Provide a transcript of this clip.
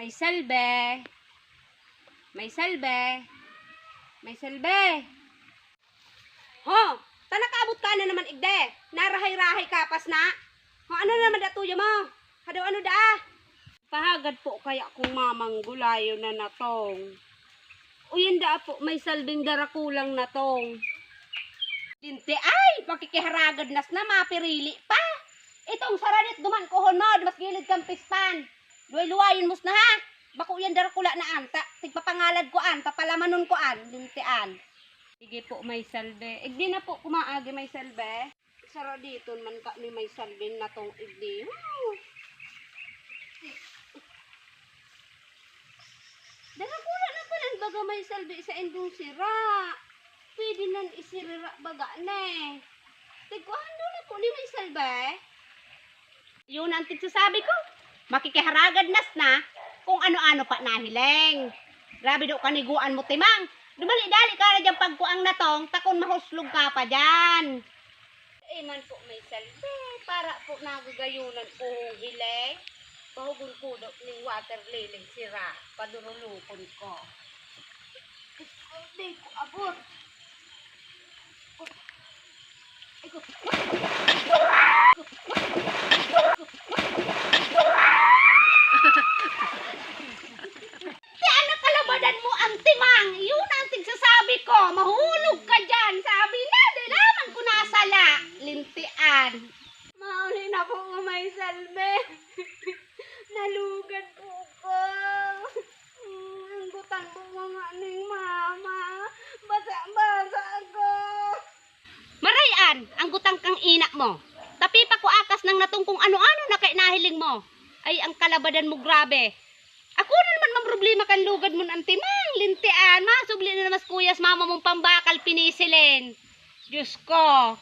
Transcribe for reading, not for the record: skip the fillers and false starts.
May salbe. May salbe. May salbe. Ho, tanakaabot ka na naman igde. Narahay-rahay kapas na. Ho, ano naman datuya mo? Hadaw ano da? Pahagad po kaya kung mamanggulayo na natong. Uyan da po, may salbing darakulang natong. Dinte ay, pakikiharagad nas na mapirili pa. Itong saranit duman kohon mo, mas gilid kang pispan. Luway-luwayin mus na ha. Bako yan darakula na anta. Tigpapangalad ko an, papalamanon ko an, dintean. Sige po, may salbe. Igdi na po kumaagi may salbe. Sara dito man ka ni may salbe na tong igdi. Darakula na pa lang baga may salbe sa indong sira. Pwede nan isirira baga ne. Tigkuhan doon na po ni may salbe. Yun ang tigsasabi ko. Makikiharagad nas na kung ano-ano pa nahiling. Grabe do kaniguan mo timang. Dumali-dali ka na dyan pagkuang natong, takon mahuslog ka pa dyan. Man po may salbe, para po nagagayunan po hiling. Pahugon ko do ng water lily sira, padurulupon ko. Hindi ko abot. Mo ang timang, yun ang tigsasabi ko, mahulog ka dyan, sabi na, di naman ko nasala, lintian. Mauli na po nga may salbe, nalugad po ko, ang gutang po mga aning mama, basa-basa ako. Marayan, ang gutang kang ina mo, tapi pa ko akas ng natong kung ano-ano na kay nahiling mo, ay ang kalabadan mo grabe. Ako na naman problema kan lugad mo ang timang, lintian, masubli na namas kuyas mama mong pambakal pinisilin. Diyos ko.